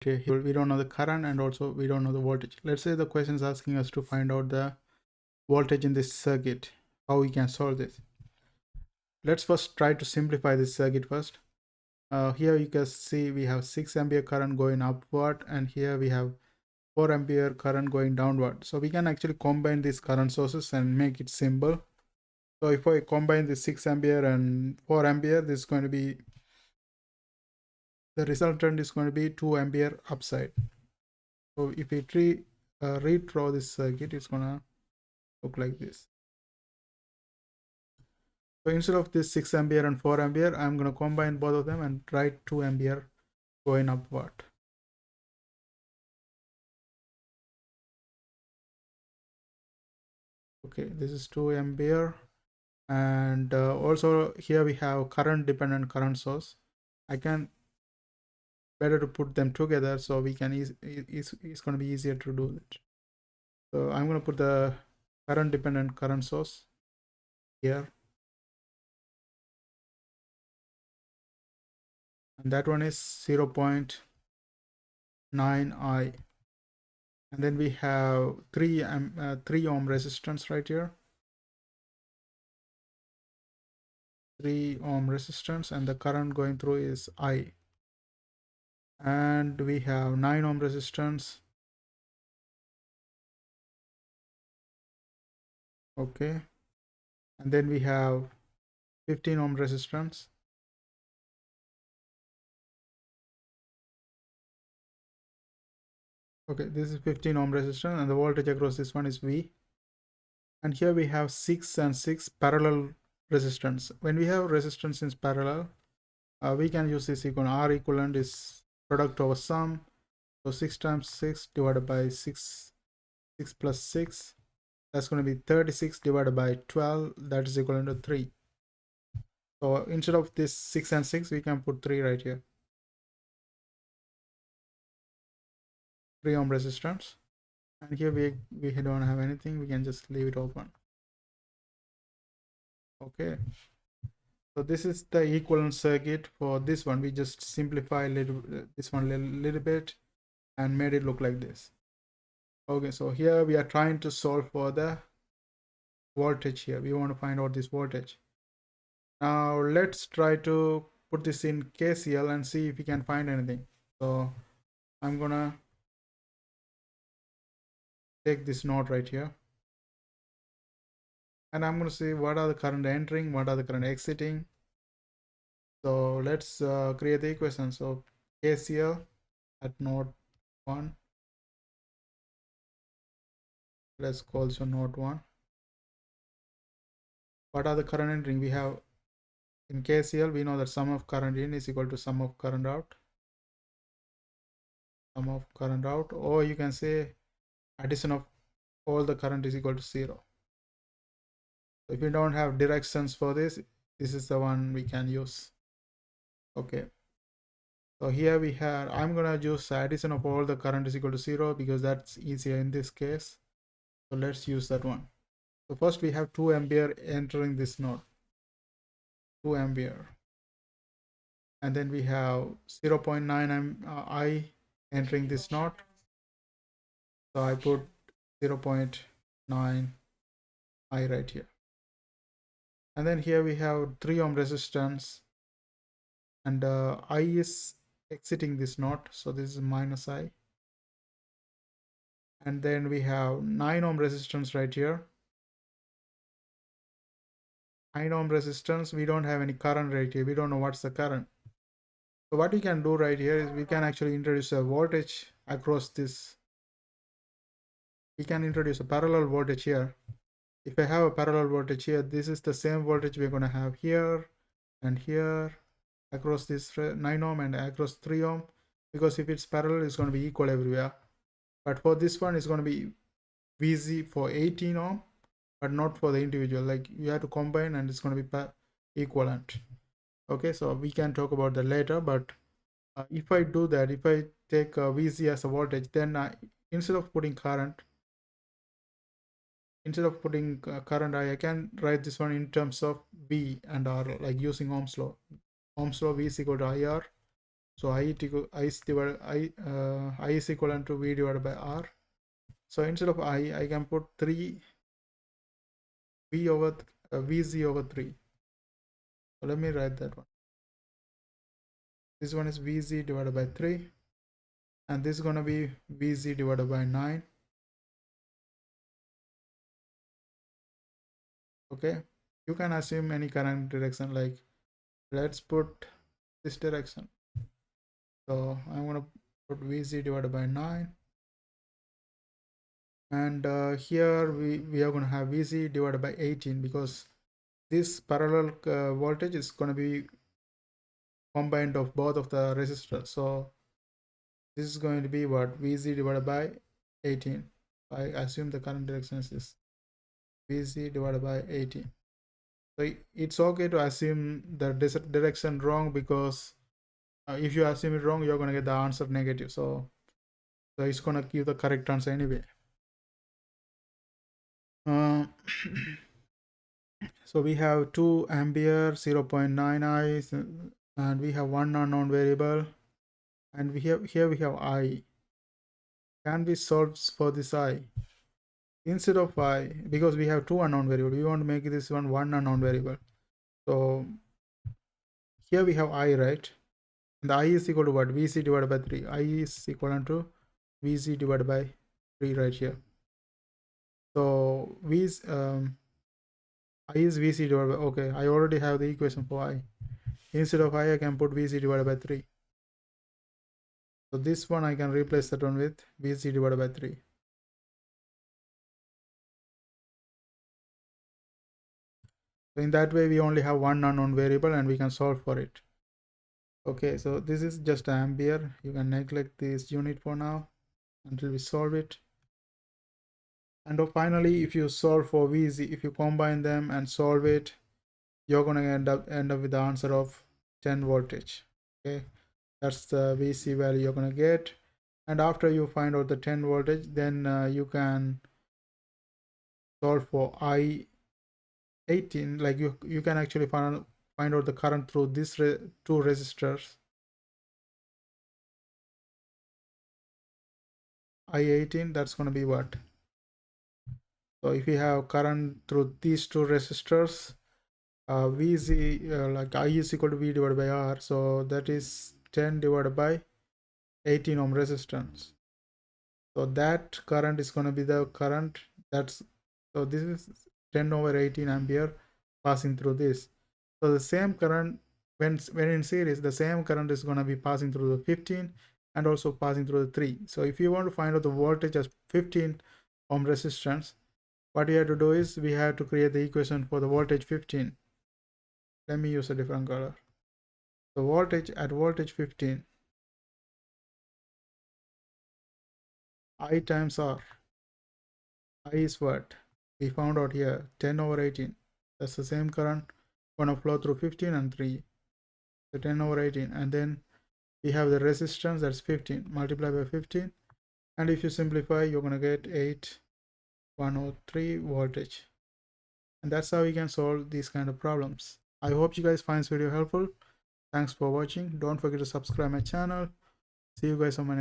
Okay, here we don't know the current and also we don't know the voltage. Let's say the question is asking us to find out the voltage in this circuit. How we can solve this? Let's first try to simplify this circuit first. Here you can see we have 6 ampere current going upward, and here we have 4 ampere current going downward. So we can actually combine these current sources and make it simple. So if I combine the 6 ampere and 4 ampere, this is going to be, the resultant is going to be 2 ampere upside. So if we redraw this circuit, it's gonna look like this. So instead of this 6 ampere and 4 ampere, I'm gonna combine both of them and write 2 ampere going upward. Okay, this is 2 ampere, and also here we have current dependent current source. I can better to put them together so we can it's going to be easier to do it. So I'm going to put the current dependent current source here, and that one is 0.9i, and then we have 3 ohm resistance right here, 3 ohm resistance, and the current going through is I. And we have 9 ohm resistance. Okay, and then we have 15 ohm resistance. Okay, this is 15 ohm resistance, and the voltage across this one is V. And here we have 6 and 6 parallel resistance. When we have resistance in parallel, we can use this equation. R equivalent is product over sum. So 6 times 6 divided by 6 plus 6, that's going to be 36 divided by 12, that is equivalent to 3. So instead of this 6 and 6, we can put 3 right here. 3 ohm resistance. And here we don't have anything, we can just leave it open. Okay, so this is the equivalent circuit for this one. We just simplify this one a little bit and made it look like this. Okay, so here we are trying to solve for the voltage. Here we want to find out this voltage. Now let's try to put this in KCL and see if we can find anything. So I'm gonna take this node right here, and I'm gonna see what are the current entering, what are the current exiting. So let's create the equation. So KCL at node 1, let's call this one node 1. What are the current entering? We have in KCL, we know that sum of current in is equal to sum of current out. Sum of current out, or you can say addition of all the current is equal to 0. So if you don't have directions for this, this is the one we can use. Okay, so here we have, I'm gonna use addition of all the current is equal to 0 because that's easier in this case. So let's use that one. So first we have 2 ampere entering this node, 2 ampere, and then we have 0.9 I entering this node. So I put 0.9 I right here, and then here we have 3 ohm resistance, and I is exiting this node, so this is minus I. And then we have 9 ohm resistance right here. 9 ohm resistance, we don't have any current right here, we don't know what's the current. So what we can do right here is we can actually introduce a voltage across this. We can introduce a parallel voltage here. If I have a parallel voltage here, this is the same voltage we're going to have here and here across this 9 ohm and across 3 ohm, because if it's parallel, it's going to be equal everywhere. But for this one, it's going to be VZ for 18 ohm, but not for the individual. Like you have to combine and it's going to be equivalent. Okay, so we can talk about that later, but if I do that, if I take VZ as a voltage, then instead of putting current, I can write this one in terms of V and R, like using Ohm's law. Ohm's law, V is equal to IR. So I is equivalent to V divided by R. So instead of I can put 3 V over Vz over 3. So let me write that one. This one is Vz divided by 3, and this is going to be Vz divided by 9. Okay, you can assume any current direction, like let's put this direction. So I'm going to put Vz divided by 9, and here we are going to have Vz divided by 18, because this parallel voltage is going to be combined of both of the resistors. So this is going to be what, Vz divided by 18. I assume the current direction is this, Vz divided by 18. So it's okay to assume the direction wrong, because if you assume it wrong, you're going to get the answer negative. So it's going to give the correct answer anyway. So we have 2 ampere, 0.9 I, and we have one unknown variable, and we have I. Can we solve for this I? Instead of I, because we have 2 unknown variables, we want to make this one unknown variable. So here we have I, right? And the I is equal to what? Vc divided by 3. I is equal to Vc divided by 3 right here. So I is Vc divided by, okay, I already have the equation for I. Instead of I can put Vc divided by 3. So this one I can replace that one with Vc divided by 3. So in that way, we only have one unknown variable and we can solve for it. Okay, so this is just ampere. You can neglect this unit for now until we solve it. And finally, if you solve for Vz, if you combine them and solve it, you're going to end up with the answer of 10 voltage. Okay, that's the Vc value you're going to get. And after you find out the 10 voltage, then you can solve for I18. Like you can actually find out the current through these 2 resistors. I18, that's going to be what? So if you have current through these 2 resistors, Vz, like I is equal to V divided by R, so that is 10 divided by 18 ohm resistance. So that current is going to be the current that's, so this is 10 over 18 ampere passing through this. So the same current, when in series, the same current is going to be passing through the 15 and also passing through the 3. So if you want to find out the voltage as 15 ohm resistance, what we have to do is we have to create the equation for the voltage 15. Let me use a different color. The voltage at voltage 15, I times R. I is what? We found out here, 10 over 18. That's the same current going to flow through 15 and 3. So 10 over 18. And then we have the resistance, that's 15. Multiply by 15. And if you simplify, you're going to get 8103 voltage. And that's how we can solve these kind of problems. I hope you guys find this video helpful. Thanks for watching. Don't forget to subscribe my channel. See you guys on my